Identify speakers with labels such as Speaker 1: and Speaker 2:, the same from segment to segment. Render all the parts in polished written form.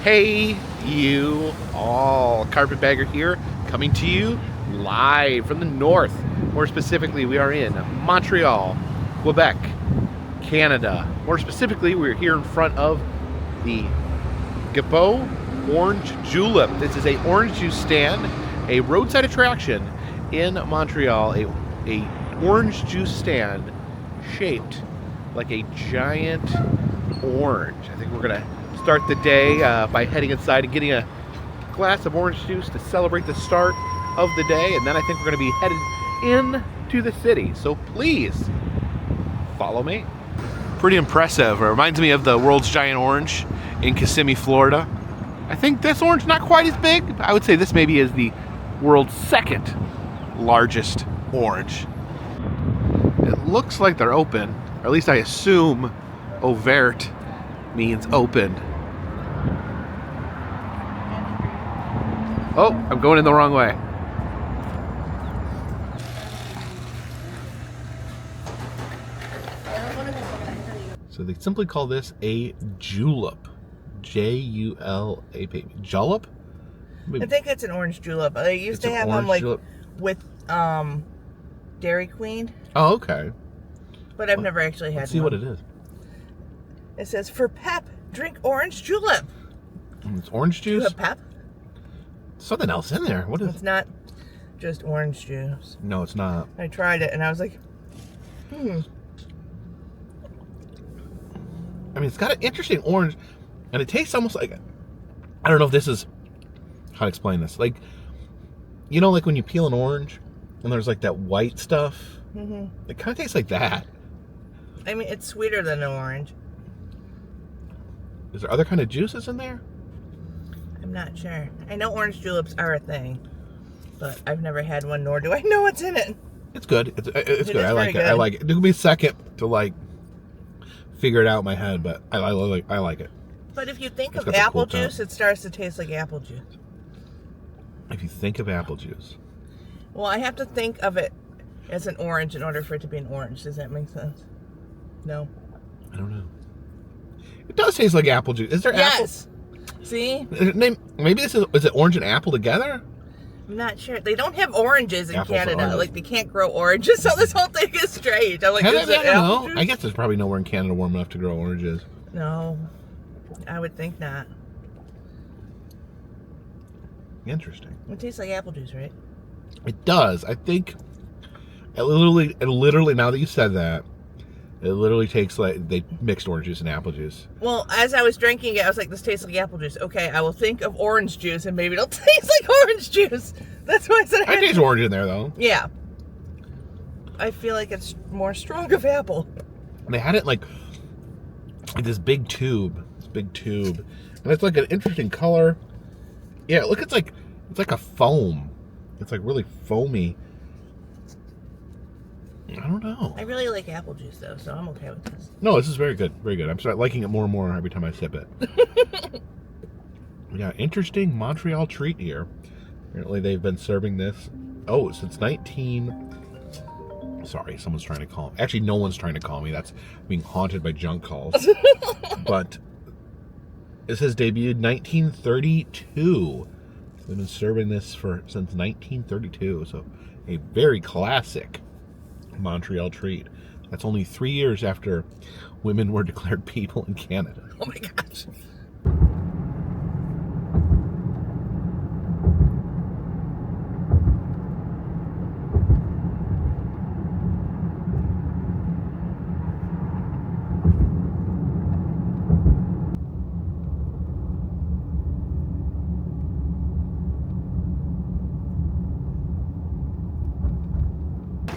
Speaker 1: Hey, you all. Carpetbagger here, coming to you live from the north. More specifically, we are in Montreal, Quebec, Canada. More specifically, we're here in front of the Expo Orange Julep. This is a orange juice stand, a roadside attraction in Montreal. A orange juice stand shaped like a giant orange. I think we're gonna start the day by heading inside and getting a glass of orange juice to celebrate the start of the day, and then I think we're gonna be headed into the city. So please follow me. Pretty impressive. It reminds me of the world's giant orange in Kissimmee, Florida. I think this orange not quite as big. I would say this maybe is the world's second largest orange. It looks like they're open, or at least I assume ouvert means open. Oh, I'm going in the wrong way. So they simply call this a julep. J-U-L-A-P. Julep?
Speaker 2: I think it's an orange julep. They used to have them like julep with Dairy Queen.
Speaker 1: Oh, okay.
Speaker 2: But I've never actually had one.
Speaker 1: Let's see what it is.
Speaker 2: It says, for pep, drink orange julep.
Speaker 1: It's orange juice?
Speaker 2: Do you have pep?
Speaker 1: Something else in there. What is it?
Speaker 2: It's not just orange juice.
Speaker 1: No, it's not.
Speaker 2: I tried it and I was like, I mean,
Speaker 1: it's got an interesting orange, and it tastes almost like, I don't know if this is, how to explain this. Like, you know, like when you peel an orange, and there's like that white stuff? Mm-hmm. It kind of tastes like that.
Speaker 2: I mean, it's sweeter than an orange.
Speaker 1: Is there other kind of juices in there?
Speaker 2: I'm not sure. I know orange juleps are a thing, but I've never had one, nor do I know what's in it.
Speaker 1: It's good. It's good. I like it. I like it. It could be second to like figure it out in my head, but I like it.
Speaker 2: But if you think of apple juice, it starts to taste like apple juice.
Speaker 1: If you think of apple juice.
Speaker 2: Well, I have to think of it as an orange in order for it to be an orange. Does that make sense? No.
Speaker 1: I don't know. It does taste like apple juice. Is there apple?
Speaker 2: Yes. See?
Speaker 1: Maybe is it orange and apple together?
Speaker 2: I'm not sure. They don't have oranges in
Speaker 1: Apples
Speaker 2: Canada. Like, they can't grow oranges, so this whole thing is strange. I'm like, is it apple juice?
Speaker 1: I guess there's probably nowhere in Canada warm enough to grow oranges.
Speaker 2: No. I would think not.
Speaker 1: Interesting.
Speaker 2: It tastes like apple juice, right?
Speaker 1: It does. I think it literally, now that you said that, it literally takes like they mixed orange juice and apple juice.
Speaker 2: Well, as I was drinking it, I was like, this tastes like apple juice. Okay, I will think of orange juice and maybe it'll taste like orange juice. That's why I said
Speaker 1: I taste orange in there though.
Speaker 2: Yeah. I feel like it's more strong of apple.
Speaker 1: And they had it like this big tube. And it's like an interesting color. Yeah, look, it's like a foam. It's like really foamy. I don't know.
Speaker 2: I really like apple juice though, so I'm okay with this.
Speaker 1: No, this is very good. Very good. I'm starting liking it more and more every time I sip it. Yeah, interesting Montreal treat here. Apparently they've been serving this, since Sorry, someone's trying to call me. Actually, no one's trying to call me. That's being haunted by junk calls. But it says debuted 1932. They've been serving this since 1932, so a very classic Montreal treat. That's only 3 years after women were declared people in Canada.
Speaker 2: Oh my gosh.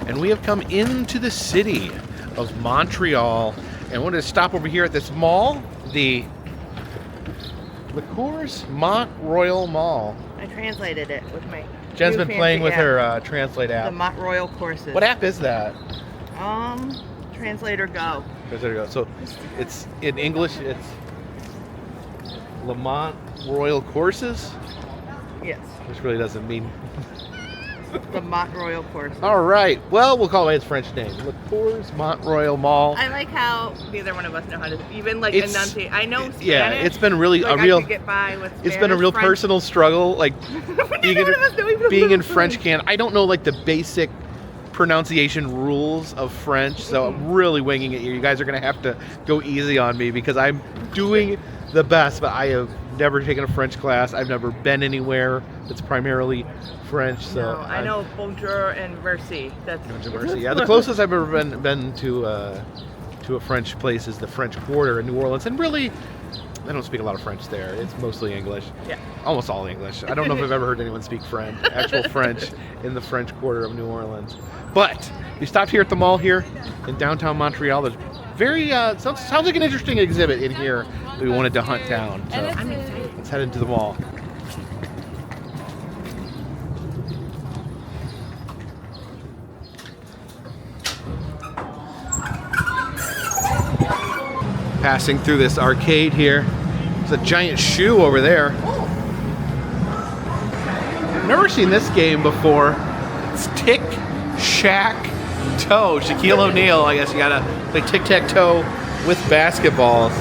Speaker 1: And we have come into the city of Montreal, and wanted to stop over here at this mall, the Coors Montreal Mall.
Speaker 2: I translated it with my
Speaker 1: Jen's been playing with her Translate app.
Speaker 2: The Montreal courses.
Speaker 1: What app is that?
Speaker 2: Translator Go.
Speaker 1: Translator Go. So it's in English. It's Lamont Royal Courses.
Speaker 2: Yes.
Speaker 1: Which really doesn't mean
Speaker 2: The Montreal course.
Speaker 1: All right. Well, we'll call it its French name. Le Cours Montreal Mall.
Speaker 2: I like how neither one of us know how to even like
Speaker 1: It's-
Speaker 2: enunciate. I know Spanish.
Speaker 1: Yeah, it's been really
Speaker 2: like,
Speaker 1: a real.
Speaker 2: I could get by with Spanish,
Speaker 1: It's been a real
Speaker 2: French.
Speaker 1: personal struggle, like
Speaker 2: Neither one of us know even a
Speaker 1: being
Speaker 2: little
Speaker 1: in French Canada. I don't know like the basic pronunciation rules of French, so I'm really winging it here. You guys are gonna have to go easy on me because I'm doing the best, but I have never taken a French class. I've never been anywhere that's primarily French. So
Speaker 2: No, I know bonjour and merci. That's
Speaker 1: Mercy. Yeah, the closest I've ever been to a French place is the French Quarter in New Orleans, and really, I don't speak a lot of French there. It's mostly English.
Speaker 2: Yeah.
Speaker 1: Almost all English. I don't know if I've ever heard anyone speak actual French in the French Quarter of New Orleans. But we stopped here at the mall here in downtown Montreal. There's very sounds like an interesting exhibit in here that we wanted to hunt down. So
Speaker 2: I'm excited.
Speaker 1: let's head into the mall. Passing through this arcade here. There's a giant shoe over there. I've never seen this game before. It's Tic Shack Toe. Shaquille O'Neal. I guess you gotta play tic-tac-toe with basketballs.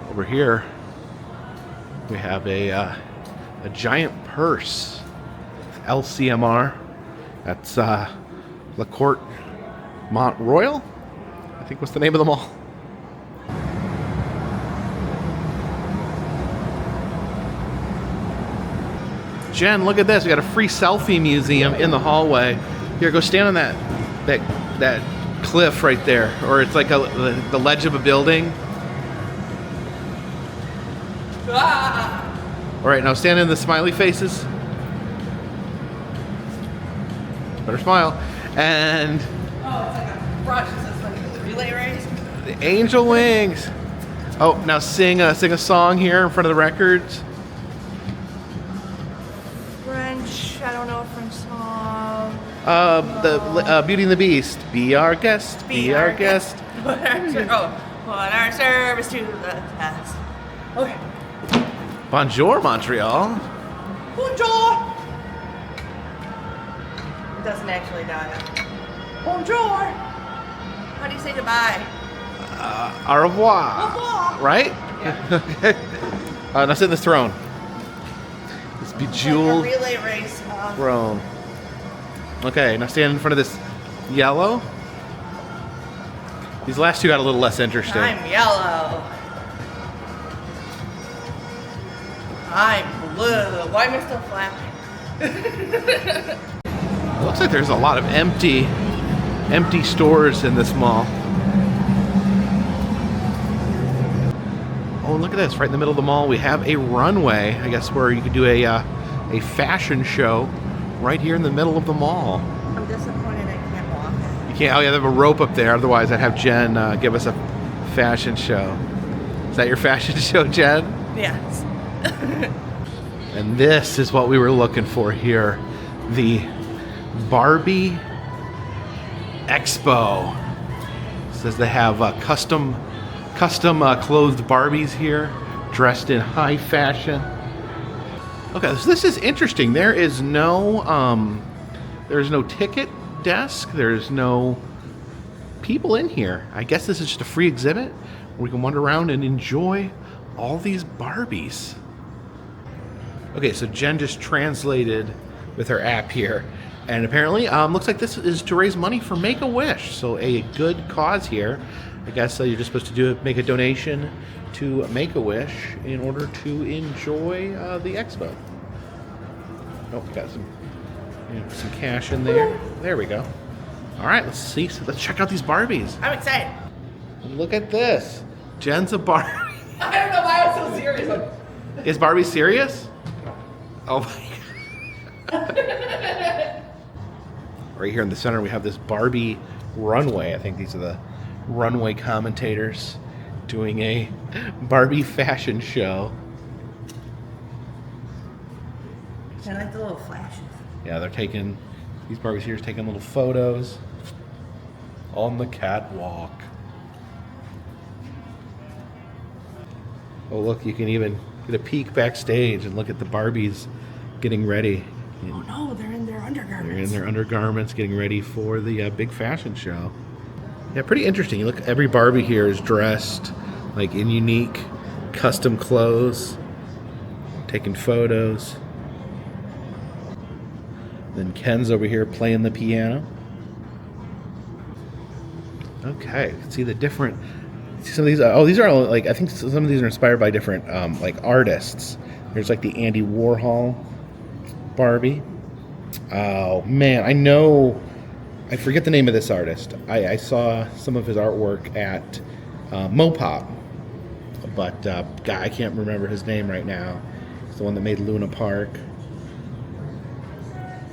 Speaker 1: Over here, we have a giant purse. LCMR. That's La Courte Montreal. I think what's the name of the mall? Jen, look at this. We got a free selfie museum in the hallway. Here, go stand on that cliff right there, or it's like the ledge of a building. All right, now stand in the smiley faces. Better smile. And
Speaker 2: Oh, it's like a brush. Is this like a relay race?
Speaker 1: the angel wings. Oh, now sing a song here in front of the records.
Speaker 2: French. I don't know a French song.
Speaker 1: The Beauty and the Beast. Be our guest. Be our guest.
Speaker 2: Put our service to the test. Okay.
Speaker 1: Bonjour, Montreal.
Speaker 2: Bonjour. It doesn't actually die. Bonjour. How do you say goodbye?
Speaker 1: Au revoir.
Speaker 2: Au revoir.
Speaker 1: Right?
Speaker 2: Yeah.
Speaker 1: Now sit in this throne. This bejeweled
Speaker 2: Like a relay race.
Speaker 1: throne. Okay, now stand in front of this yellow. These last two got a little less interesting.
Speaker 2: I'm yellow. I'm blue. Why am I still flapping?
Speaker 1: It looks like there's a lot of empty stores in this mall. Oh, look at this! Right in the middle of the mall, we have a runway. I guess where you could do a fashion show right here in the middle of the mall.
Speaker 2: I'm disappointed I can't walk.
Speaker 1: You can't. Oh yeah, they have a rope up there. Otherwise, I'd have Jen give us a fashion show. Is that your fashion show, Jen?
Speaker 2: Yes.
Speaker 1: And this is what we were looking for here, the Barbie Expo. It says they have custom clothed Barbies here, dressed in high fashion. Okay, so this is interesting. There's no ticket desk. There's no people in here. I guess this is just a free exhibit where we can wander around and enjoy all these Barbies. Okay, so Jen just translated with her app here, and apparently looks like this is to raise money for Make-A-Wish, so a good cause here. I guess you're just supposed to make a donation to Make-A-Wish in order to enjoy the expo. Oh, got some cash in there. There we go. All right, let's see. So let's check out these Barbies.
Speaker 2: I'm excited.
Speaker 1: Look at this. Jen's a Barbie.
Speaker 2: I don't know why I was so serious.
Speaker 1: Is Barbie serious? Oh my God. Right here in the center, we have this Barbie runway. I think these are the runway commentators doing a Barbie fashion show.
Speaker 2: I like the little flashes.
Speaker 1: Yeah, these Barbies here are taking little photos on the catwalk. Oh look, you can even get a peek backstage and look at the Barbies getting ready.
Speaker 2: Oh no, they're in their undergarments.
Speaker 1: They're in their undergarments getting ready for the big fashion show. Yeah, pretty interesting. You look, every Barbie here is dressed like in unique custom clothes, taking photos. Then Ken's over here playing the piano. Okay, see the different. See some of these. Oh, these are all like, I think some of these are inspired by different like artists. There's like the Andy Warhol Barbie. Oh man, I forget the name of this artist. I saw some of his artwork at Mopop, but God, I can't remember his name right now. It's the one that made Luna Park.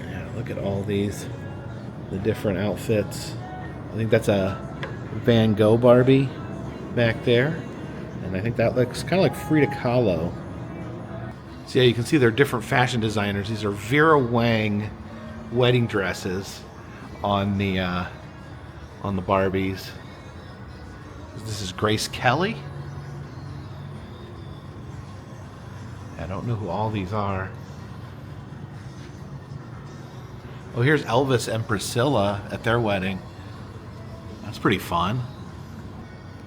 Speaker 1: Yeah, look at all these, the different outfits. I think that's a Van Gogh Barbie back there, and I think that looks kind of like Frida Kahlo. So yeah, you can see they're different fashion designers. These are Vera Wang wedding dresses on the Barbies. This is Grace Kelly. I don't know who all these are. Oh, here's Elvis and Priscilla at their wedding. That's pretty fun.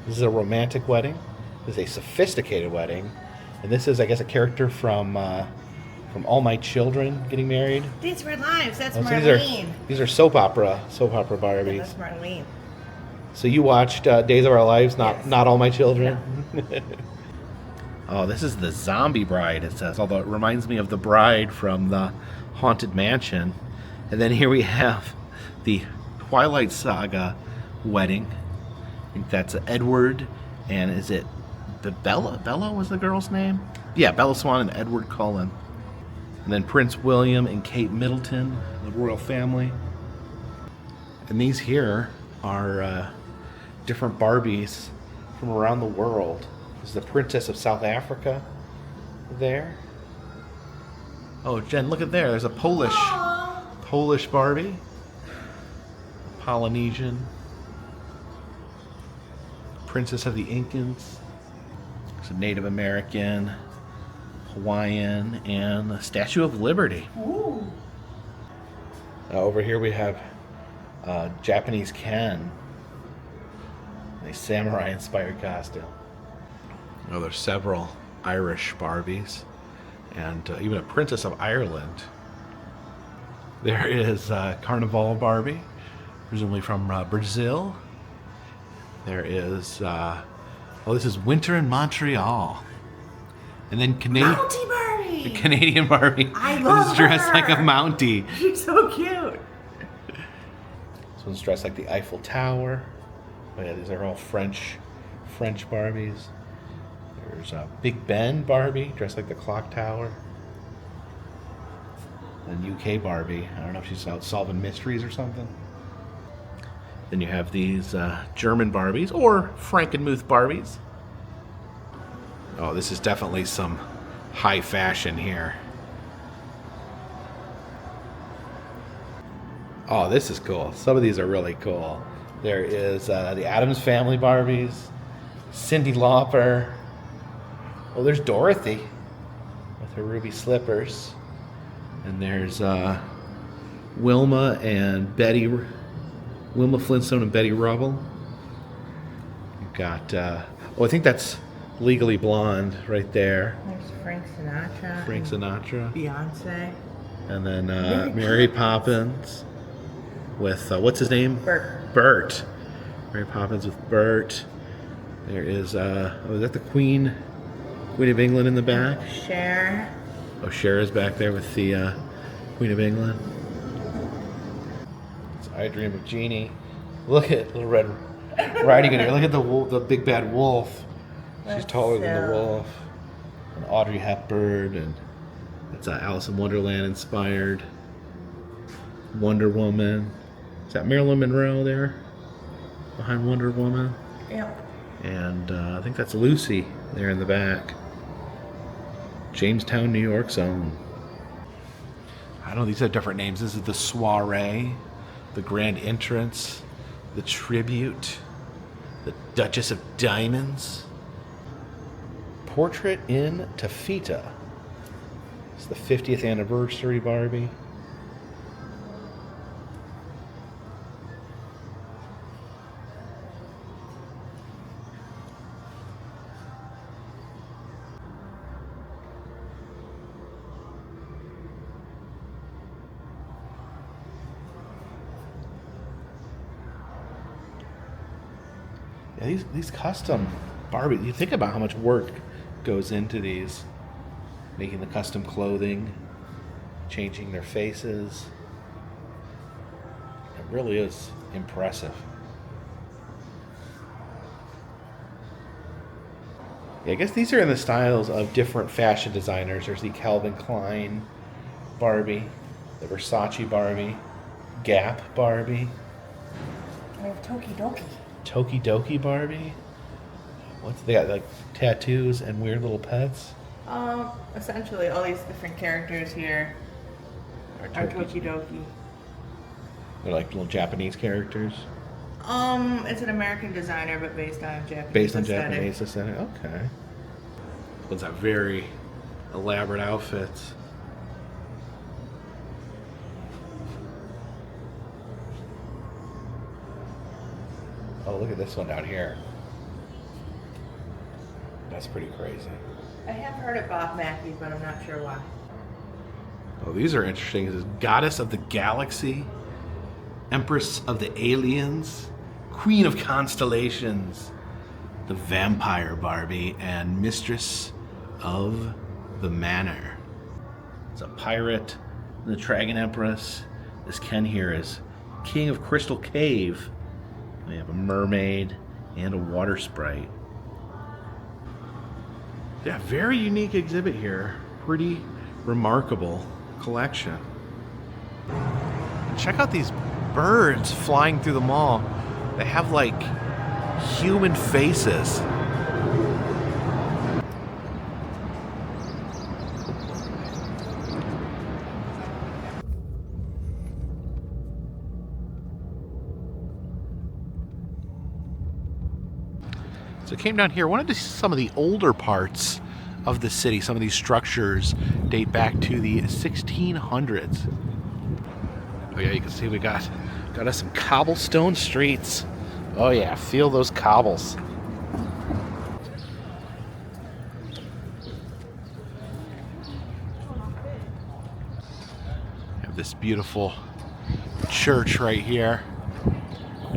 Speaker 1: This is a romantic wedding. This is a sophisticated wedding. And this is, I guess, a character from All My Children getting married.
Speaker 2: These Red Lives, that's
Speaker 1: So
Speaker 2: Marlene.
Speaker 1: these are soap opera Barbies.
Speaker 2: Yeah, that's Marlene.
Speaker 1: So you watched Days of Our Lives, not All My Children? Yeah. Oh, this is the Zombie Bride, it says, although it reminds me of the bride from the Haunted Mansion. And then here we have the Twilight Saga wedding. I think that's Edward, and is it Bella? Bella was the girl's name? Yeah, Bella Swan and Edward Cullen. And then Prince William and Kate Middleton, the royal family. And these here are different Barbies from around the world. This is the Princess of South Africa there. Oh, Jen, look at there. There's a Polish Barbie. Polynesian. Princess of the Incans. There's a Native American, Hawaiian, and the Statue of Liberty.
Speaker 2: Ooh.
Speaker 1: Over here we have Japanese Ken. A samurai-inspired costume. Oh, there's several Irish Barbies, and even a Princess of Ireland. There is Carnival Barbie, presumably from Brazil. There is, this is Winter in Montreal. And then
Speaker 2: Mountie Barbie!
Speaker 1: the Canadian Barbie
Speaker 2: I love
Speaker 1: is dressed
Speaker 2: her.
Speaker 1: like a Mountie.
Speaker 2: She's so cute.
Speaker 1: This one's dressed like the Eiffel Tower. Oh yeah, these are all French Barbies. There's Big Ben Barbie, dressed like the clock tower. And UK Barbie, I don't know if she's out solving mysteries or something. Then you have these German Barbies, or Frankenmuth Barbies. Oh, this is definitely some high fashion here. Oh, this is cool. Some of these are really cool. There is the Addams Family Barbies, Cyndi Lauper. Oh, there's Dorothy with her ruby slippers. And there's Wilma Flintstone and Betty Rubble. You've got, I think that's Legally Blonde right there.
Speaker 2: There's Frank Sinatra. Beyonce.
Speaker 1: And then Mary Poppins with, what's his name?
Speaker 2: Bert.
Speaker 1: Mary Poppins with Bert. There is, is that the Queen of England in the back?
Speaker 2: Cher.
Speaker 1: Oh, Cher is back there with the Queen of England. It's I Dream of Jeannie. Look at Little Red Riding Hood here. Look at the big bad wolf. She's taller than the wolf. And Audrey Hepburn, and it's Alice in Wonderland inspired. Wonder Woman. Is that Marilyn Monroe there behind Wonder Woman?
Speaker 2: Yep.
Speaker 1: And I think that's Lucy there in the back. Jamestown, New York's own. I don't know, these have different names. This is the Soiree, the Grand Entrance, the Tribute, the Duchess of Diamonds, Portrait in Taffeta. the 50th anniversary Barbie. Yeah, these custom Barbie, you think about how much work goes into these. Making the custom clothing, changing their faces. It really is impressive. Yeah, I guess these are in the styles of different fashion designers. There's the Calvin Klein Barbie, the Versace Barbie, Gap Barbie.
Speaker 2: I have Tokidoki.
Speaker 1: Tokidoki Barbie? They got like tattoos and weird little pets?
Speaker 2: Essentially all these different characters here are Tokidoki.
Speaker 1: They're like little Japanese characters?
Speaker 2: It's an American designer, but based on Japanese
Speaker 1: Based on
Speaker 2: aesthetic.
Speaker 1: Japanese aesthetic? Okay. Those are very elaborate outfits. Oh, look at this one down here. That's pretty crazy.
Speaker 2: I have heard of Bob Mackie, but I'm not sure why.
Speaker 1: Oh, these are interesting. This is Goddess of the Galaxy, Empress of the Aliens, Queen of Constellations, the Vampire Barbie, and Mistress of the Manor. It's a pirate, the Dragon Empress. This Ken here is King of Crystal Cave. We have a mermaid and a water sprite. Yeah, very unique exhibit here. Pretty remarkable collection. Check out these birds flying through the mall. They have like human faces. So I came down here, wanted to see some of the older parts of the city. Some of these structures date back to the 1600s. Oh yeah, you can see we got us some cobblestone streets. Oh yeah, feel those cobbles. Have this beautiful church right here.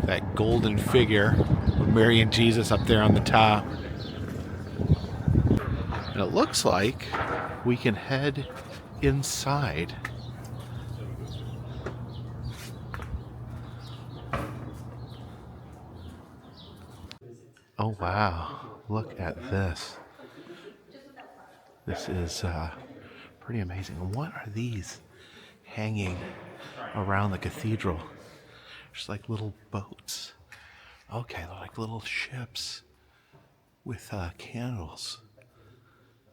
Speaker 1: That golden figure with Mary and Jesus up there on the top. And it looks like we can head inside. Oh wow, look at this. This is pretty amazing. What are these hanging around the cathedral? Just like little boats. Okay, they're like little ships with candles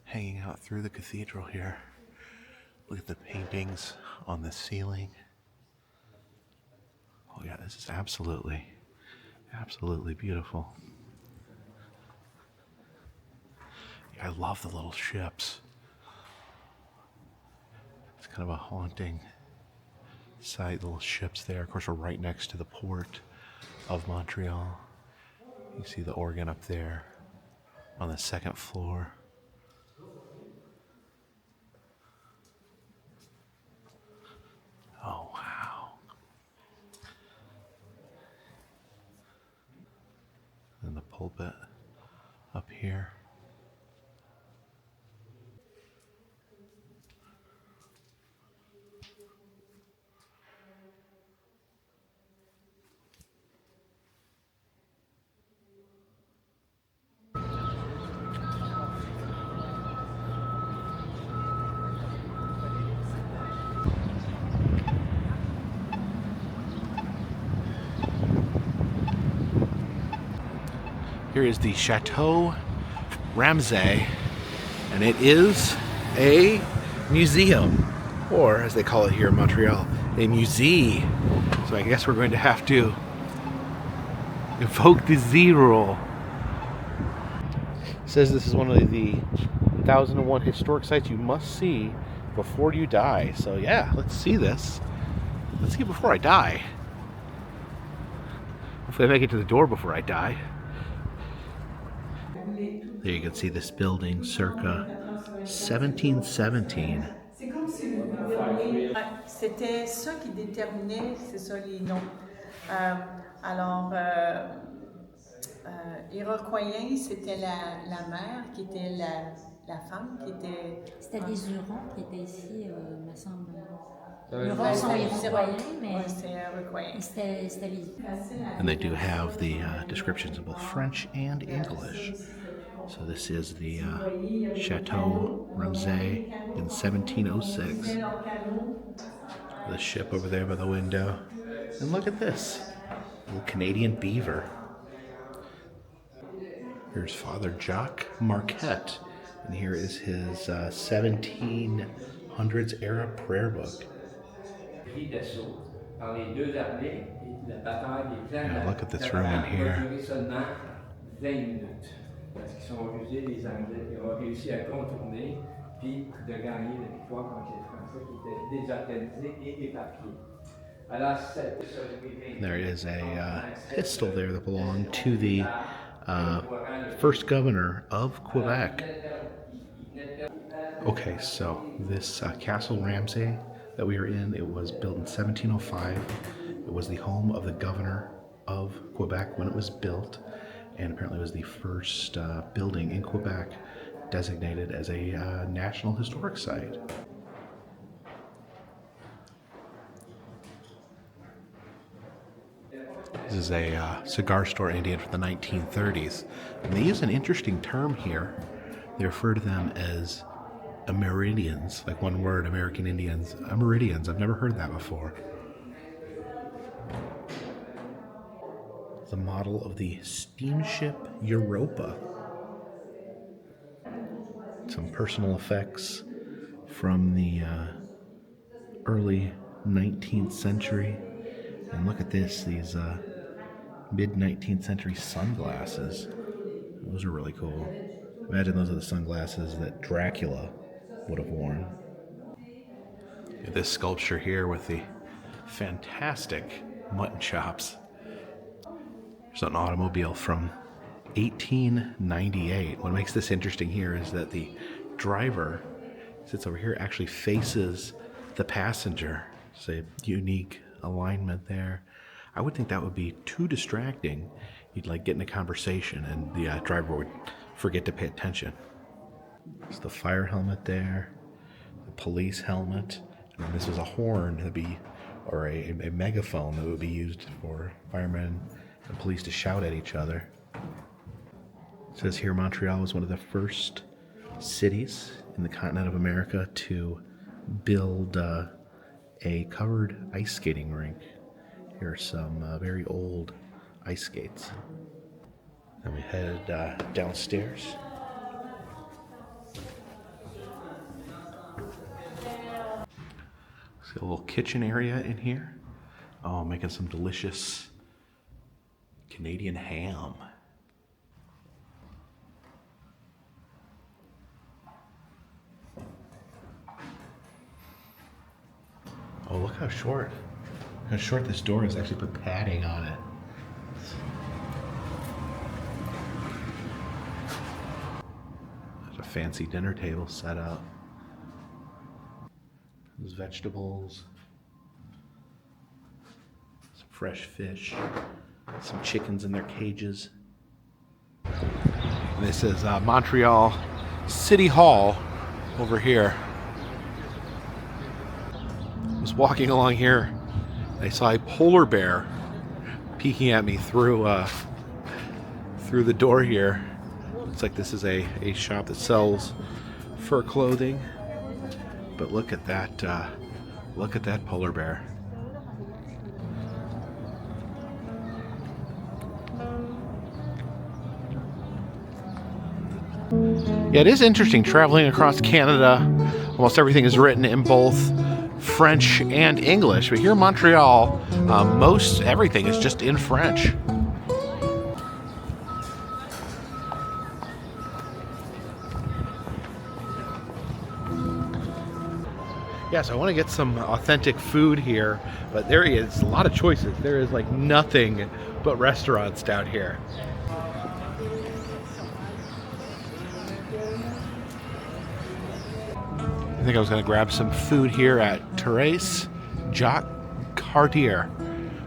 Speaker 1: hanging out through the cathedral here. Look at the paintings on the ceiling. Oh yeah, this is absolutely beautiful. Yeah, I love the little ships. It's kind of a haunting sight, little ships there. Of course, we're right next to the port of Montreal. You see the organ up there on the second floor. Oh, wow. And the pulpit up here. Here is the Chateau Ramezay, and it is a museum, or as they call it here in Montreal, a musée. So I guess we're going to have to invoke the Z rule. It says this is one of the 1001 historic sites you must see before you die. So yeah, let's see this. Let's see it before I die. Hopefully I make it to the door before I die. There you can see this building circa 1717.
Speaker 3: C'était ça qui déterminait, c'est ça les noms. Euh, alors, Iroquoien, c'était la mère qui était la femme qui était.
Speaker 4: C'était des Hurons qui étaient ici, me semble. Hurons sont Iroquois, mais c'était les.
Speaker 1: And they do have the descriptions in both French and English. So this is the Chateau Ramezay in 1706. The ship over there by the window. And look at this, little Canadian beaver. Here's Father Jacques Marquette, and here is his 1700s era prayer book. Yeah, look at this room in here.
Speaker 5: Parce qu'ils sont rusés, les Anglais. Ils ont réussi à contourner puis de gagner la victoire contre les Français qui étaient désorganisés et éparpillés.
Speaker 1: There is a pistol there that belonged to the first governor of Quebec. Okay, so this Castle Ramezay that we are in, it was built in 1705. It was the home of the governor of Quebec when it was built, and apparently was the first building in Quebec designated as a National Historic Site. This is a cigar store Indian from the 1930s. And they use an interesting term here. They refer to them as Amerindians, like one word, American Indians. Amerindians, I've never heard that before. The model of the steamship Europa. Some personal effects from the early 19th century. And look at this, these mid-19th century sunglasses. Those are really cool. Imagine those are the sunglasses that Dracula would have worn. This sculpture here with the fantastic mutton chops. There's an automobile from 1898. What makes this interesting here is that the driver sits over here, actually faces the passenger. It's a unique alignment there. I would think that would be too distracting. You'd like get in a conversation and the driver would forget to pay attention. There's the fire helmet there, the police helmet, and then this is a horn that'd be, or a megaphone that would be used for firemen and police to shout at each other. It says here Montreal was one of the first cities in the continent of America to build a covered ice skating rink. Here are some very old ice skates. Then we head downstairs. See a little kitchen area in here. Oh, making some delicious Canadian ham. Oh, look how short this door is. Actually put padding on it. There's a fancy dinner table set up. There's vegetables, some fresh fish, some chickens in their cages. And this is Montreal City Hall over here. I was walking along here, I saw a polar bear peeking at me through the door here. Looks like this is a shop that sells fur clothing. But look at that polar bear. Yeah, it is interesting traveling across Canada. Almost everything is written in both French and English, but here in Montreal, most everything is just in French. Yeah, so I want to get some authentic food here, but there is a lot of choices. There is like nothing but restaurants down here. I think I was going to grab some food here at Thérèse Jacques Cartier.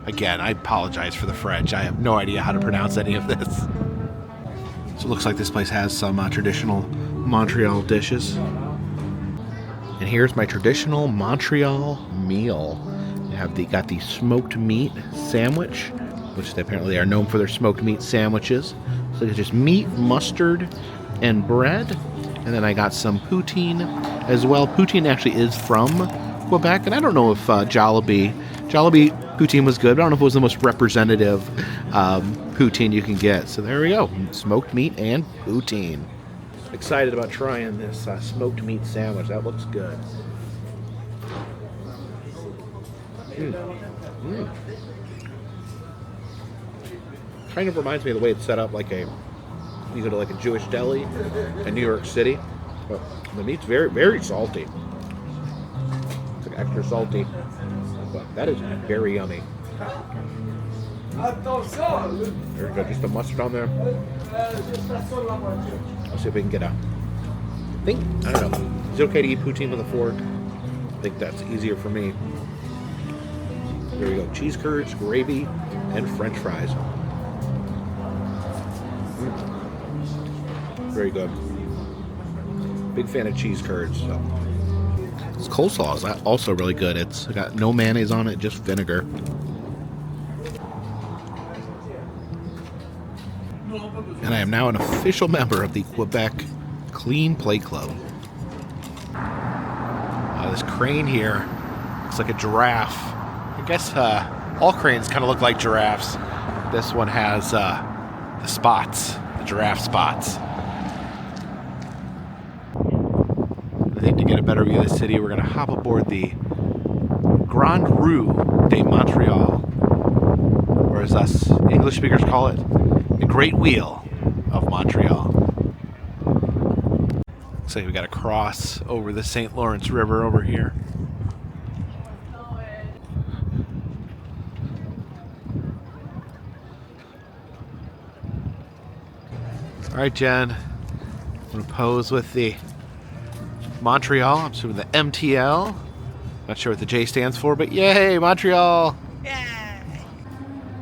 Speaker 1: Again, I apologize for the French. I have no idea how to pronounce any of this. So it looks like this place has some traditional Montreal dishes. And here's my traditional Montreal meal. Got the smoked meat sandwich, which they apparently are known for their smoked meat sandwiches. So it's just meat, mustard, and bread. And then I got some poutine as well. Poutine actually is from Quebec, and I don't know if Jollibee poutine was good. I don't know if it was the most representative poutine you can get. So there we go, smoked meat and poutine. Excited about trying this smoked meat sandwich. That looks good. Kind of reminds me of the way it's set up, like you go to like a Jewish deli in New York City. But the meat's very, very salty. It's like extra salty. But that is very yummy. Very good. Just the mustard on there. Let's see if we can get I don't know. Is it okay to eat poutine with a fork? I think that's easier for me. There we go. Cheese curds, gravy, and French fries. Very good. Big fan of cheese curds. So. This coleslaw is also really good. It's got no mayonnaise on it, just vinegar. And I am now an official member of the Quebec Clean Plate Club. This crane here looks like a giraffe. I guess all cranes kind of look like giraffes. This one has the spots, the giraffe spots. I think to get a better view of the city, we're going to hop aboard the Grande Rue de Montreal, or as us English speakers call it, the Great Wheel of Montreal. Looks like we got to cross over the St. Lawrence River over here. All right, Jen, I'm going to pose with the Montreal. I'm assuming the MTL. Not sure what the J stands for, but yay, Montreal! Yay!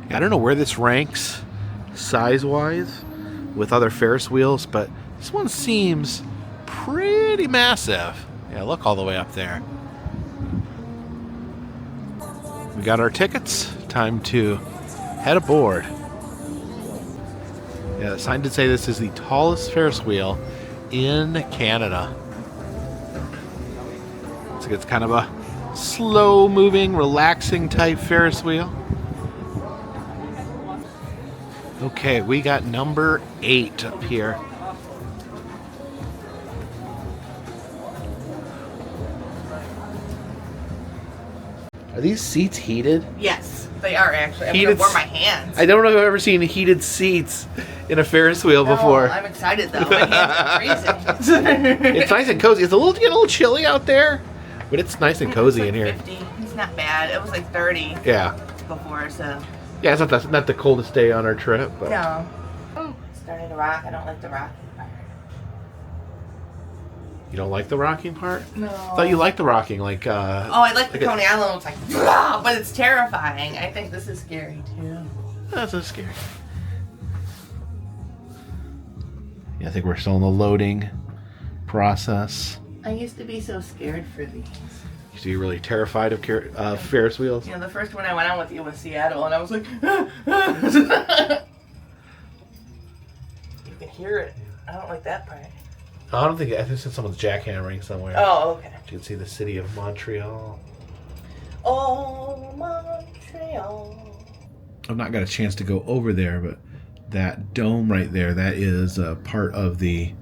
Speaker 1: I don't know where this ranks size-wise with other Ferris wheels, but this one seems pretty massive. Yeah, look all the way up there. We got our tickets. Time to head aboard. Yeah, the sign did say this is the tallest Ferris wheel in Canada. It's kind of a slow-moving, relaxing type Ferris wheel. Okay, we got number 8 up here. Are these seats heated?
Speaker 2: Yes, they are actually. I'm
Speaker 1: Heated
Speaker 2: gonna warm my hands.
Speaker 1: I don't know if I've ever seen heated seats in a Ferris wheel before.
Speaker 2: I'm excited though. My hands are freezing.
Speaker 1: It's nice and cozy. It's getting a little chilly out there, but it's nice and cozy in here.
Speaker 2: 50. It's not bad. It was like 30.
Speaker 1: Yeah.
Speaker 2: Before, so.
Speaker 1: Yeah, it's not the coldest day on our trip. But.
Speaker 2: No. It's starting to rock. I don't like the rocking part.
Speaker 1: You don't like the rocking part?
Speaker 2: No.
Speaker 1: I thought you liked the rocking, like.
Speaker 2: I like the Coney Island. It's like, blah, but it's terrifying. I think this is scary too.
Speaker 1: That's so scary. Yeah, I think we're still in the loading process.
Speaker 2: I used to be so scared for these.
Speaker 1: Used to be really terrified of Ferris wheels.
Speaker 2: You know, the first one I went on with you was Seattle, and I was like, you can hear it. I don't like that part.
Speaker 1: I think it's someone's jackhammering somewhere.
Speaker 2: Oh, okay.
Speaker 1: You can see the city of Montreal.
Speaker 2: Oh, Montreal.
Speaker 1: I've not got a chance to go over there, but that dome right there, that is part of the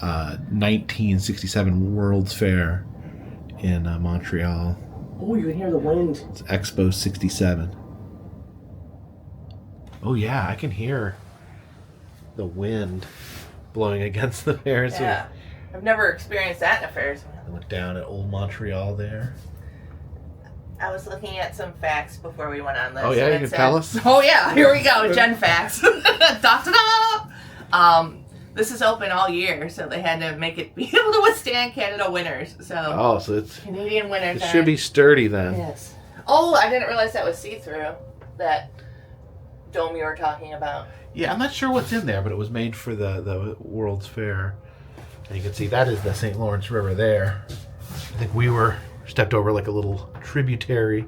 Speaker 1: 1967 World's Fair in Montreal.
Speaker 2: Oh, you can hear the wind.
Speaker 1: It's Expo 67. Oh yeah, I can hear the wind blowing against the Ferris wheel.
Speaker 2: Yeah. I've never experienced that in a Ferris wheel.
Speaker 1: I look down at old Montreal there.
Speaker 2: I was looking at some facts before we went on this.
Speaker 1: Oh yeah,
Speaker 2: and
Speaker 1: you
Speaker 2: it
Speaker 1: can
Speaker 2: said-
Speaker 1: tell us.
Speaker 2: Oh yeah, here we go, Gen Facts. Da-da-da! This is open all year, so they had to make it be able to withstand Canada winters. So
Speaker 1: Oh, so it's
Speaker 2: Canadian winters.
Speaker 1: it should be sturdy then.
Speaker 2: Yes. Oh, I didn't realize that was see-through. That dome you were talking about.
Speaker 1: Yeah, I'm not sure what's in there, but it was made for the World's Fair. And you can see that is the St. Lawrence River there. I think we stepped over like a little tributary.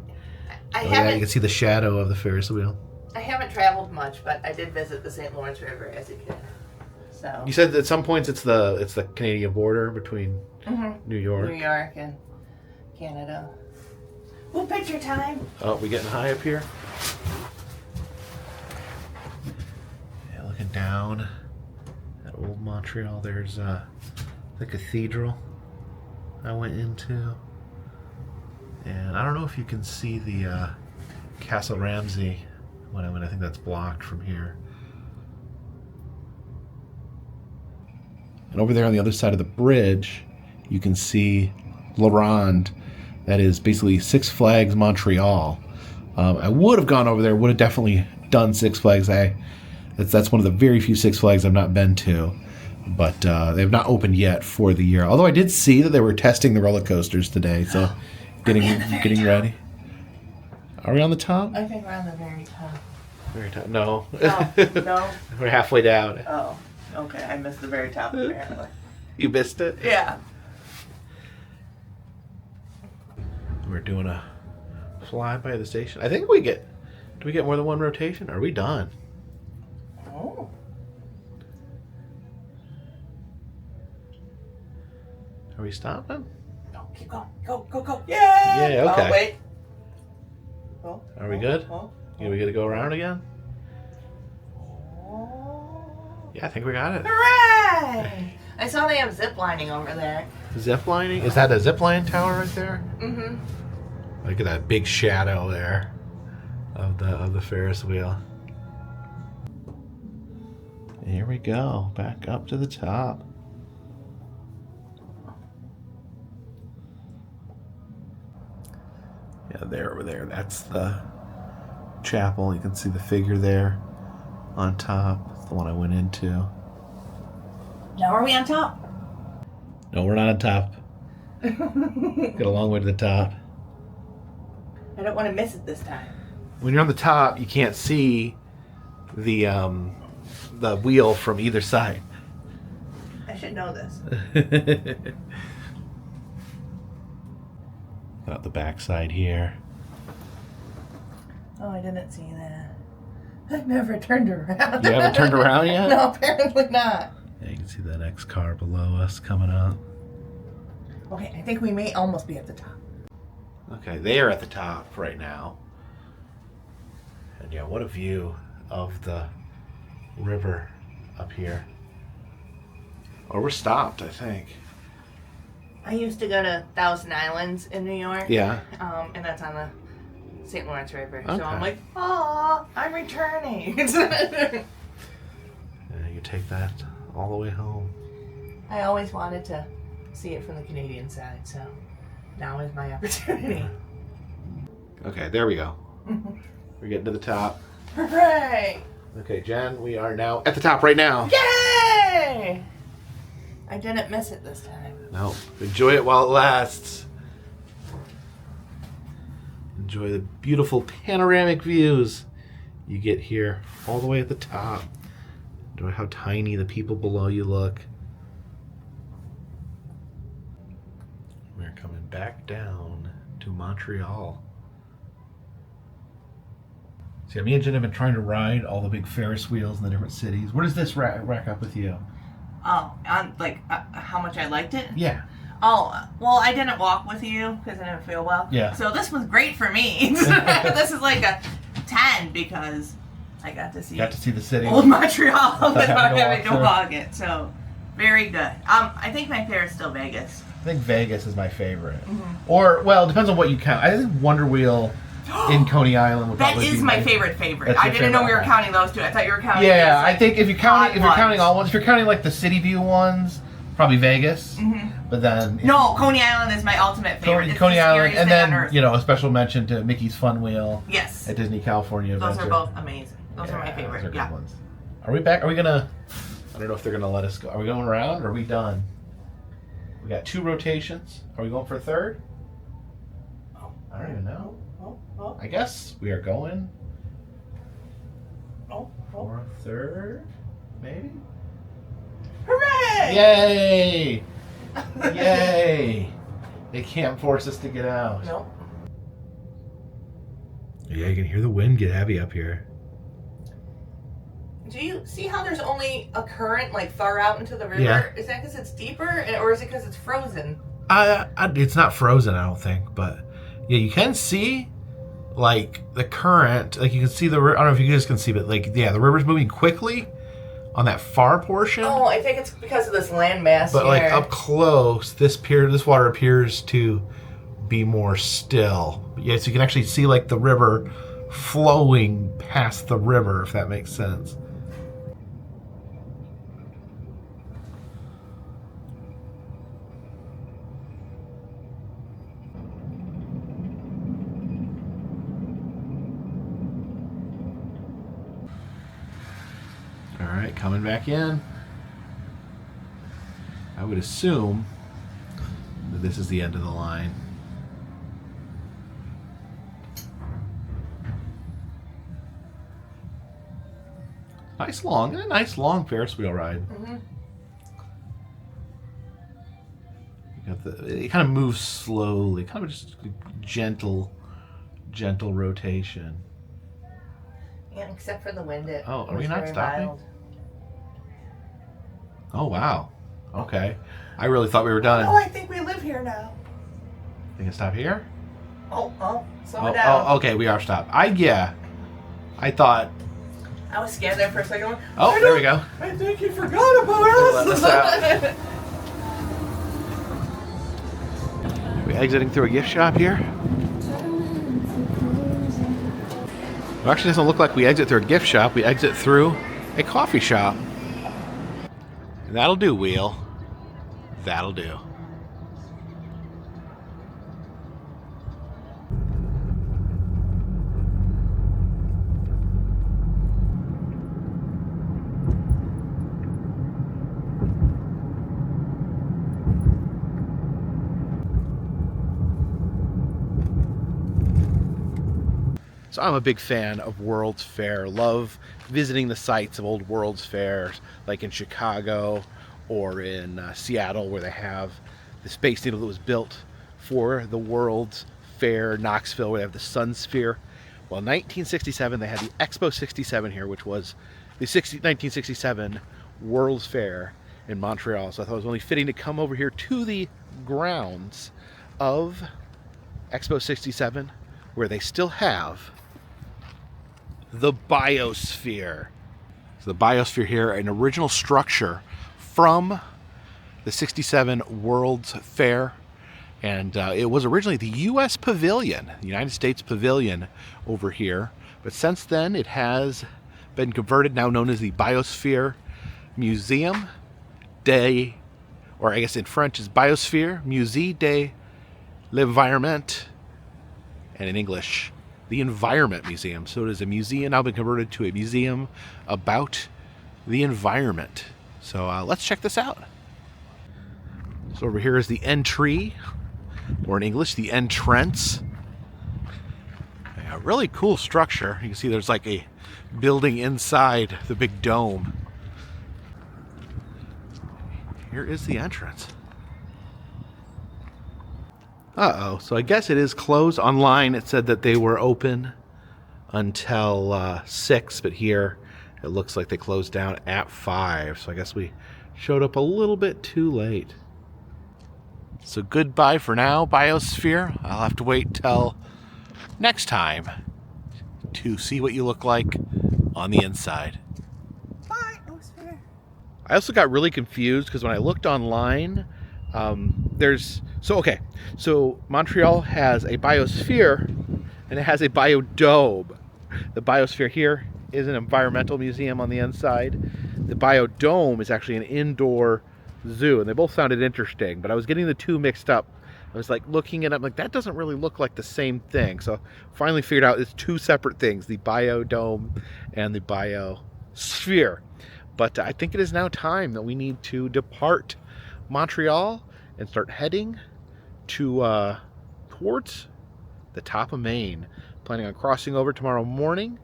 Speaker 2: I
Speaker 1: Yeah,
Speaker 2: haven't.
Speaker 1: you can see the shadow of the Ferris wheel.
Speaker 2: I haven't traveled much, but I did visit the St. Lawrence River as a kid. So.
Speaker 1: You said at some points it's the Canadian border between New York.
Speaker 2: New York and Canada. Well, picture time.
Speaker 1: Oh, we getting high up here? Yeah, looking down at old Montreal, there's the cathedral I went into. And I don't know if you can see the Chateau Ramezay when I went. I think that's blocked from here. And over there on the other side of the bridge, you can see La Ronde. That is basically Six Flags Montreal. I would have gone over there, would have definitely done Six Flags. That's one of the very few Six Flags I've not been to. But they have not opened yet for the year. Although I did see that they were testing the roller coasters today, so getting ready. Are we on the top?
Speaker 2: I think we're on the very top.
Speaker 1: Very top. No.
Speaker 2: Oh, no?
Speaker 1: We're halfway down.
Speaker 2: Oh, okay. I missed the very top, apparently.
Speaker 1: You missed it?
Speaker 2: Yeah.
Speaker 1: We're doing a flyby of the station. I think do we get more than one rotation? Are we done?
Speaker 2: Oh.
Speaker 1: Are we stopping?
Speaker 2: No, keep going. Go. Yeah.
Speaker 1: Yeah, okay.
Speaker 2: Oh, wait. Oh,
Speaker 1: Are we good?
Speaker 2: Oh,
Speaker 1: Yeah, we got to go around again?
Speaker 2: oh.
Speaker 1: Yeah, I think we got it.
Speaker 2: Hooray! I saw they have zip lining over there.
Speaker 1: Zip lining? Is that a zip line tower right there?
Speaker 2: Mm-hmm.
Speaker 1: Look at that big shadow there of the Ferris wheel. Here we go, back up to the top. Yeah, there over there. That's the chapel. You can see the figure there on top. That's the one I went into.
Speaker 2: Now are we on top?
Speaker 1: No, we're not on top. Got a long way to the top.
Speaker 2: I don't want to miss it this time.
Speaker 1: When you're on the top, you can't see the wheel from either side.
Speaker 2: I should know this.
Speaker 1: Got the back side here.
Speaker 2: Oh, I didn't see that. I've never turned around.
Speaker 1: You haven't turned around yet?
Speaker 2: No, apparently not.
Speaker 1: Yeah, you can see that next car below us coming up.
Speaker 2: Okay, I think we may almost be at the top.
Speaker 1: Okay, they are at the top right now. And yeah, what a view of the river up here. Oh, we're stopped, I think.
Speaker 2: I used to go to Thousand Islands in New York.
Speaker 1: Yeah.
Speaker 2: And that's on the St. Lawrence River.
Speaker 1: Okay.
Speaker 2: So I'm like, oh, I'm returning.
Speaker 1: Yeah, you take that all the way home.
Speaker 2: I always wanted to see it from the Canadian side, so now is my opportunity.
Speaker 1: Okay, there we go. We're getting to the top.
Speaker 2: Hooray!
Speaker 1: Okay, Jen, we are now at the top right now.
Speaker 2: Yay! I didn't miss it this time.
Speaker 1: No, enjoy it while it lasts. Enjoy the beautiful panoramic views you get here all the way at the top. Enjoy how tiny the people below you look. We're coming back down to Montreal. See, me and Jen have been trying to ride all the big Ferris wheels in the different cities. Where does this rack up with you?
Speaker 2: Oh, on how much I liked it?
Speaker 1: Yeah.
Speaker 2: Oh, well, I didn't walk with you because I didn't feel well.
Speaker 1: Yeah.
Speaker 2: So this was great for me. This is like a 10 because I got to see
Speaker 1: the city.
Speaker 2: old Montreal without having to
Speaker 1: through.
Speaker 2: walk it. So very good. I think my favorite is still Vegas.
Speaker 1: I think Vegas is my favorite. Or, well, it depends on what you count. I think Wonder Wheel in Coney Island would
Speaker 2: That
Speaker 1: probably
Speaker 2: is
Speaker 1: be
Speaker 2: my favorite.
Speaker 1: That's
Speaker 2: I
Speaker 1: your
Speaker 2: didn't know we were
Speaker 1: favorite.
Speaker 2: counting those two. I thought you were counting.
Speaker 1: Yeah,
Speaker 2: these,
Speaker 1: I think if you're counting
Speaker 2: odd
Speaker 1: all
Speaker 2: ones.
Speaker 1: ones, if you're counting like the city view ones, probably Vegas, but then
Speaker 2: No, Coney Island is my ultimate favorite. It's
Speaker 1: Coney
Speaker 2: the
Speaker 1: Island,
Speaker 2: scariest
Speaker 1: and
Speaker 2: thing on
Speaker 1: then
Speaker 2: earth.
Speaker 1: you know a special mention to Mickey's Fun Wheel.
Speaker 2: Yes.
Speaker 1: At Disney California Adventure.
Speaker 2: Those are both amazing. Those are my
Speaker 1: Those
Speaker 2: favorite.
Speaker 1: are good
Speaker 2: Yeah.
Speaker 1: ones. Are we back? Are we gonna? I don't know if they're gonna let us go. Are we going around? Or are we done? We got 2 rotations. Are we going for a third? I don't even know. I guess we are going for a third, maybe.
Speaker 2: Hooray!
Speaker 1: Yay! Yay! They can't force us to get out.
Speaker 2: Nope.
Speaker 1: Yeah, you can hear the wind get heavy up here.
Speaker 2: Do you see how there's only a current like far out into the river?
Speaker 1: Yeah.
Speaker 2: Is that because it's deeper, or is it because it's frozen?
Speaker 1: It's not frozen, I don't think, but yeah, you can see like the current. Like you can see the. I don't know if you guys can see, but like yeah, the river's moving quickly on that far portion.
Speaker 2: Oh, I think it's because of this landmass
Speaker 1: But
Speaker 2: here.
Speaker 1: like up close, this water appears to be more still. But yeah, so you can actually see like the river flowing past the river, if that makes sense. All right, coming back in. I would assume that this is the end of the line. Nice long Ferris wheel ride. You got it kind of moves slowly, kind of just gentle rotation.
Speaker 2: Yeah, except for the wind.
Speaker 1: Oh, are we not stopping?
Speaker 2: Wild.
Speaker 1: Oh wow. Okay. I really thought we were done.
Speaker 2: Oh, I think we live here now.
Speaker 1: You can stop here?
Speaker 2: Slow down.
Speaker 1: Oh, okay, we are stopped. I thought.
Speaker 2: I was scared there for a second.
Speaker 1: Oh, there we go.
Speaker 2: I think you forgot about
Speaker 1: Let us
Speaker 2: us.
Speaker 1: We're exiting through a gift shop here. It actually doesn't look like we exit through a gift shop. We exit through a coffee shop. And that'll do, Wheel. That'll do. So I'm a big fan of World's Fair. Love visiting the sites of old World's Fairs, like in Chicago or in Seattle, where they have the Space Needle that was built for the World's Fair. Knoxville, where they have the Sun Sphere. Well, in 1967, they had the Expo 67 here, which was the 1967 World's Fair in Montreal. So I thought it was only fitting to come over here to the grounds of Expo 67, where they still have the Biosphere. So the Biosphere here, an original structure from the 67 World's Fair. And it was originally the U.S. Pavilion, the United States Pavilion over here. But since then, it has been converted, now known as the Biosphere Museum or I guess in French is Biosphere Musée de l'Environnement, and in English, the Environment Museum. So it is a museum now been converted to a museum about the environment. So let's check this out. So over here is the entry, or in English, the entrance. A really cool structure. You can see there's like a building inside the big dome. Here is the entrance. Uh-oh, so I guess it is closed. Online it said that they were open until 6, but here it looks like they closed down at 5. So I guess we showed up a little bit too late. So goodbye for now, Biosphere. I'll have to wait till next time to see what you look like on the inside.
Speaker 2: Biosphere.
Speaker 1: I also got really confused because when I looked online, so Montreal has a biosphere and it has a biodome. The biosphere here is an environmental museum on the inside. The biodome is actually an indoor Zoo, and they both sounded interesting, but I was getting the two mixed up. I was like looking at it, I'm like, that doesn't really look like the same thing. So finally figured out it's two separate things, the biodome and the biosphere. But I think it is now time that we need to depart Montreal and start heading to towards the top of Maine. Planning on crossing over tomorrow morning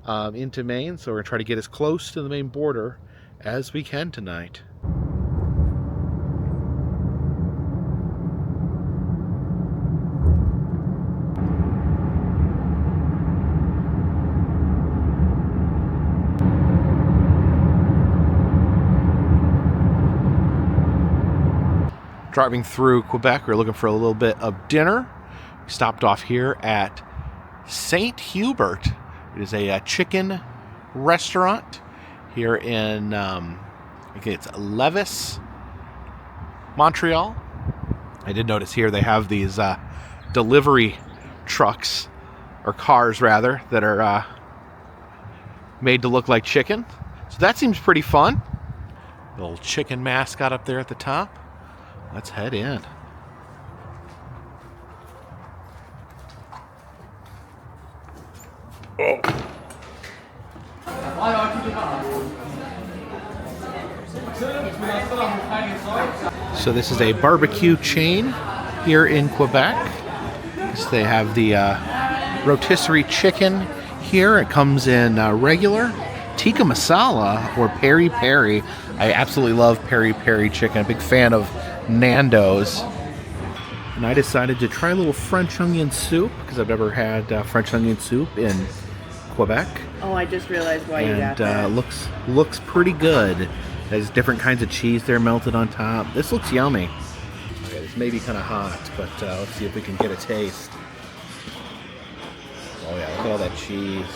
Speaker 1: into Maine, so we're gonna try to get as close to the Maine border as we can tonight. Driving through Quebec, we're looking for a little bit of dinner. We stopped off here at St. Hubert. It is a chicken restaurant here in, I think it's Levis, Montreal. I did notice here they have these delivery trucks, or cars rather, that are made to look like chicken. So that seems pretty fun. Little chicken mascot up there at the top. Let's head in. Oh. So this is a barbecue chain here in Quebec. So they have the rotisserie chicken here. It comes in regular, tikka masala, or peri peri. I absolutely love peri peri chicken. A big fan of Nando's. And I decided to try a little French onion soup because I've never had French onion soup in Quebec.
Speaker 2: Oh, I just realized why you got that.
Speaker 1: And looks pretty good. There's different kinds of cheese there melted on top. This looks yummy. Okay, this may be kind of hot, but let's see if we can get a taste. Oh yeah, look at all that cheese.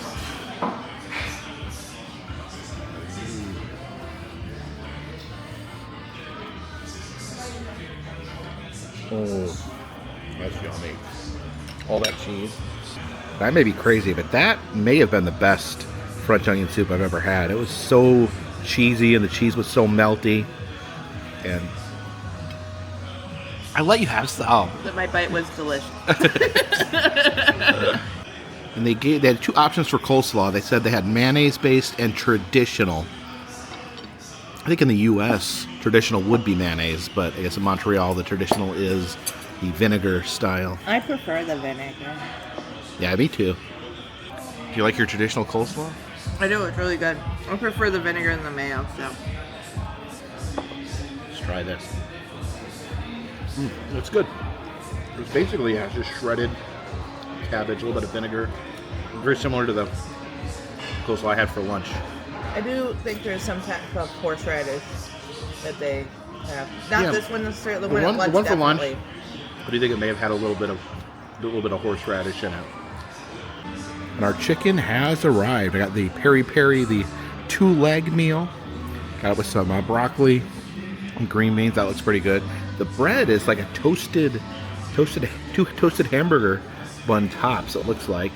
Speaker 1: Oh, that's yummy. All that cheese. I may be crazy, but that may have been the best French onion soup I've ever had. It was so cheesy and the cheese was so melty. And I let you have some.
Speaker 2: That my bite was delicious.
Speaker 1: And they had two options for coleslaw. They said they had mayonnaise-based and traditional. I think in the U.S., traditional would be mayonnaise, but I guess in Montreal, the traditional is the vinegar style.
Speaker 2: I prefer the vinegar.
Speaker 1: Yeah, me too. Do you like your traditional coleslaw?
Speaker 2: I do, it's really good. I prefer the vinegar and the mayo, so.
Speaker 1: Let's try this. It's good. It's basically just shredded cabbage, a little bit of vinegar. Very similar to the coleslaw I had for lunch.
Speaker 2: I do think there's some type of horseradish that they have. Not this one necessarily. The one at lunch,
Speaker 1: the one for lunch.
Speaker 2: definitely.
Speaker 1: What do you think? It may have had a little bit of horseradish in it. And our chicken has arrived. I got the peri peri, the 2-leg meal. Got it with some broccoli and green beans. That looks pretty good. The bread is like a toasted hamburger bun tops, it looks like.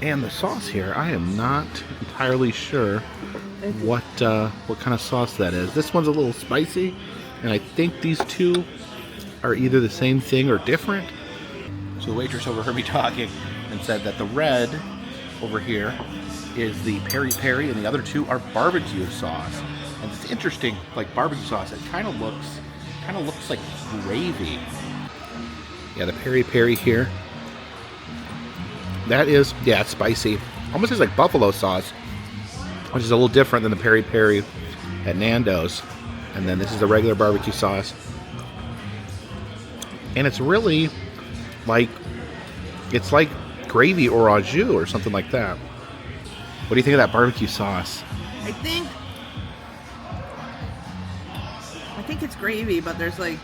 Speaker 1: And the sauce here, I am not entirely sure what kind of sauce that is. This one's a little spicy, and I think these two are either the same thing or different. So the waitress overheard me talking and said that the red over here is the peri peri, and the other two are barbecue sauce. And it's interesting, like barbecue sauce, it kind of looks like gravy. Yeah, the peri peri here. That is, yeah, it's spicy. Almost tastes like buffalo sauce, which is a little different than the peri peri at Nando's. And then this is the regular barbecue sauce. And it's really like, it's like gravy or au jus or something like that. What do you think of that barbecue sauce?
Speaker 2: I think it's gravy, but there's like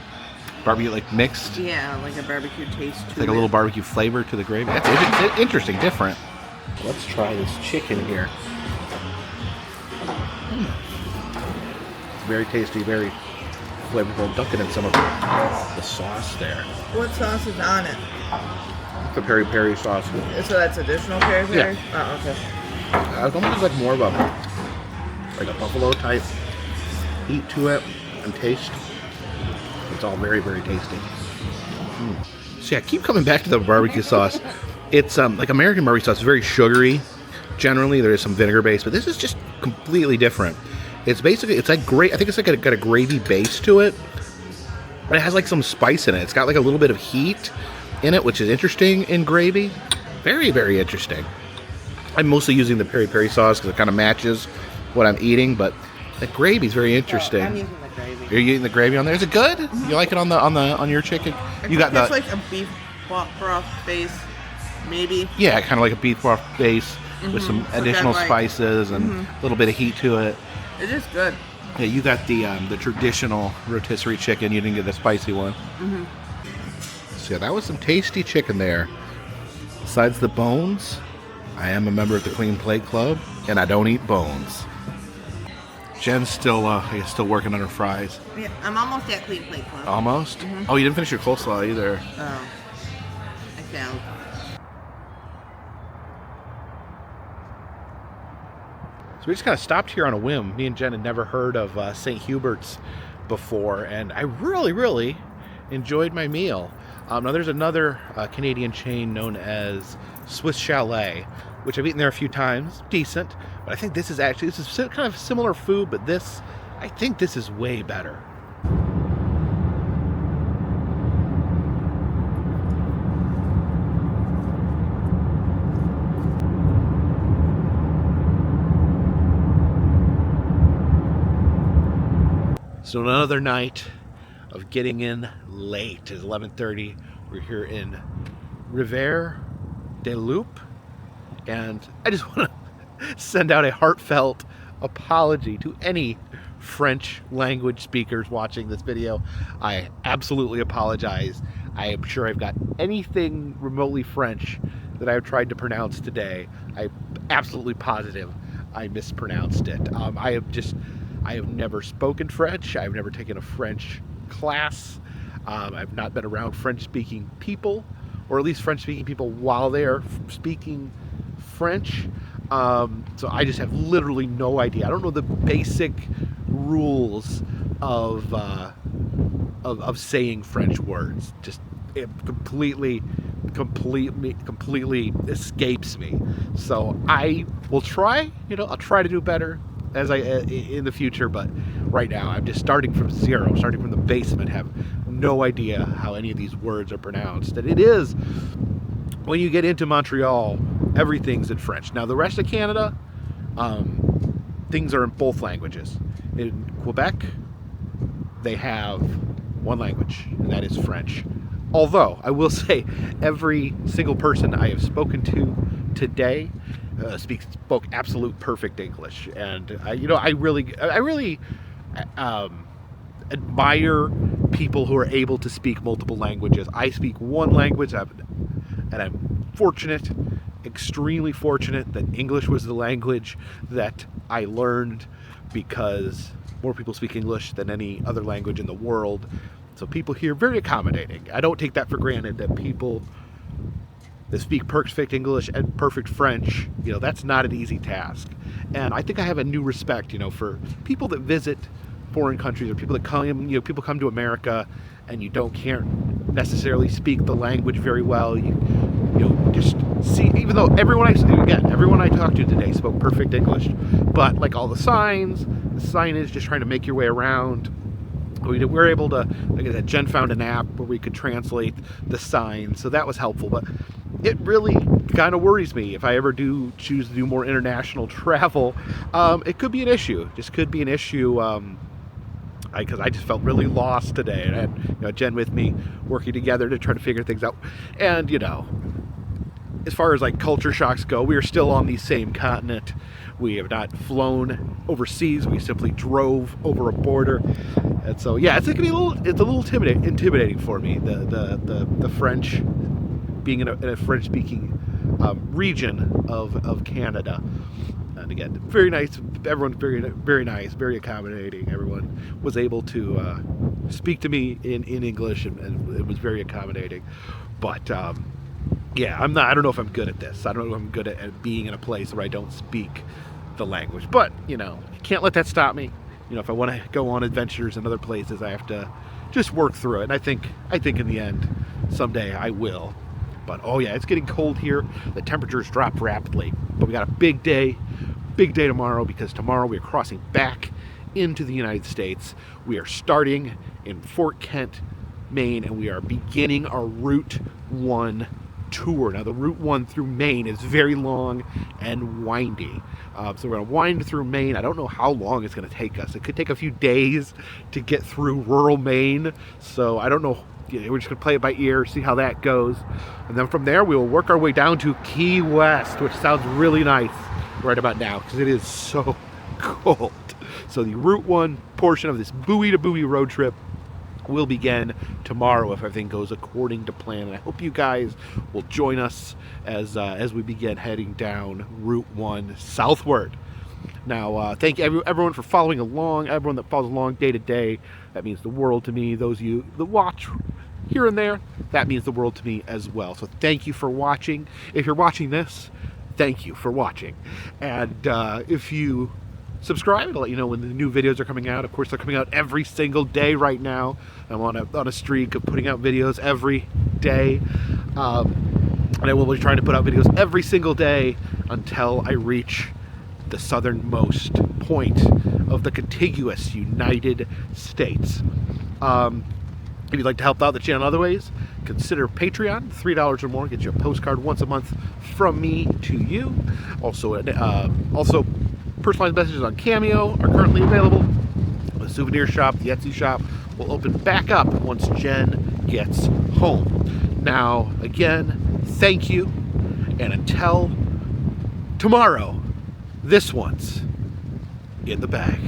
Speaker 1: Barbecue, like mixed?
Speaker 2: Yeah, like a barbecue taste to it.
Speaker 1: Like a little barbecue flavor to the gravy. That's interesting, different. Let's try this chicken here. It's very tasty, very flavorful. Dunk it in some of the sauce there.
Speaker 2: What sauce is on it?
Speaker 1: The peri peri sauce.
Speaker 2: So that's additional peri peri?
Speaker 1: Yeah.
Speaker 2: Oh, okay.
Speaker 1: It's almost like more of a buffalo type heat to it. and taste. It's all very, very tasty. So yeah, I keep coming back to the barbecue sauce. It's like American barbecue sauce, very sugary. Generally, there is some vinegar base, but this is just completely different. It's basically, it's like I think it's like got a gravy base to it, but it has like some spice in it. It's got like a little bit of heat in it, which is interesting in gravy. Very, very interesting. I'm mostly using the peri peri sauce because it kind of matches what I'm eating, but the gravy's very interesting.
Speaker 2: I'm using the gravy.
Speaker 1: You're using the gravy on there. Is it good? You like it on your chicken? You got
Speaker 2: it's like a beef broth base, maybe.
Speaker 1: Yeah, kind of like a beef broth base with some additional spices and a little bit of heat to it.
Speaker 2: It is good.
Speaker 1: Yeah, you got the traditional rotisserie chicken. You didn't get the spicy one. So yeah, that was some tasty chicken there. Besides the bones, I am a member of the Clean Plate Club, and I don't eat bones. Jen's still working on her fries.
Speaker 2: Yeah, I'm almost at Clean Plate Club.
Speaker 1: Almost? Oh, you didn't finish your coleslaw either.
Speaker 2: Oh, I failed.
Speaker 1: So we just kind of stopped here on a whim. Me and Jen had never heard of St. Hubert's before, and I really, really enjoyed my meal. Now there's another Canadian chain known as Swiss Chalet, which I've eaten there a few times. Decent, but I think this is kind of similar food, but I think this is way better. So another night of getting in late. It's 11:30. We're here in Rivière de Loup, and I just want to send out a heartfelt apology to any French language speakers watching this video. I absolutely apologize. I am sure I've got anything remotely French that I've tried to pronounce today. I'm absolutely positive I mispronounced it. I have never spoken French. I've never taken a French class. I've not been around French-speaking people, or at least French-speaking people while they are speaking French. So I just have literally no idea. I don't know the basic rules of saying French words. Just it completely escapes me. So I will try. I'll try to do better in the future, but right now I'm just starting from zero, starting from the basement, have no idea how any of these words are pronounced. And it is, when you get into Montreal, everything's in French. Now the rest of Canada, things are in both languages. In Quebec, they have one language, and that is French. Although I will say, every single person I have spoken to today spoke absolute perfect English, and I really admire people who are able to speak multiple languages. I speak one language, and I'm fortunate, extremely fortunate, that English was the language that I learned, because more people speak English than any other language in the world. So people here are very accommodating. I don't take that for granted, that people that speak perfect English and perfect French, that's not an easy task. And I think I have a new respect, for people that visit foreign countries, or people that come, people come to America and can't necessarily speak the language very well. You just see, even though everyone I talked to today spoke perfect English, but like all the signs, the signage, just trying to make your way around. We're able to, like I said, Jen found an app where we could translate the signs, so that was helpful. But it really kind of worries me if I ever do choose to do more international travel. It could be an issue. Just could be an issue, because I just felt really lost today, and I had Jen with me, working together to try to figure things out. And as far as like culture shocks go, we are still on the same continent. We have not flown overseas. We simply drove over a border, and so yeah, it's a little intimidating for me. The French, being in a French-speaking region of Canada. And again, very nice. Everyone's very, very nice, very accommodating. Everyone was able to speak to me in English, and it was very accommodating. But yeah, I don't know if I'm good at this. I don't know if I'm good at being in a place where I don't speak the language. But you can't let that stop me. You know, if I want to go on adventures in other places, I have to just work through it. And I think in the end, someday I will. But oh yeah, it's getting cold here. The temperatures drop rapidly. But we got a big day tomorrow, because tomorrow we are crossing back into the United States. We are starting in Fort Kent, Maine, and we are beginning our Route 1 tour. Now the Route 1 through Maine is very long and windy. So we're going to wind through Maine. I don't know how long it's going to take us. It could take a few days to get through rural Maine. So I don't know. We're just going to play it by ear, see how that goes. And then from there, we will work our way down to Key West, which sounds really nice right about now, because it is so cold. So the Route 1 portion of this buoy to buoy road trip will begin tomorrow if everything goes according to plan. And I hope you guys will join us as we begin heading down Route 1 southward. Now, thank you everyone for following along, everyone that follows along day to day. That means the world to me. Those of you that watch here and there, that means the world to me as well. So thank you for watching. If you're watching this, thank you for watching. And if you subscribe, it'll let you know when the new videos are coming out. Of course, they're coming out every single day right now. I'm on a streak of putting out videos every day. And I will be trying to put out videos every single day until I reach the southernmost point of the contiguous United States. If you'd like to help out the channel in other ways, consider Patreon. $3 or more gets you a postcard once a month from me to you. Also personalized messages on Cameo are currently available. The souvenir shop, the Etsy shop, will open back up once Jen gets home. Now, again, thank you, and until tomorrow, this one's in the bag.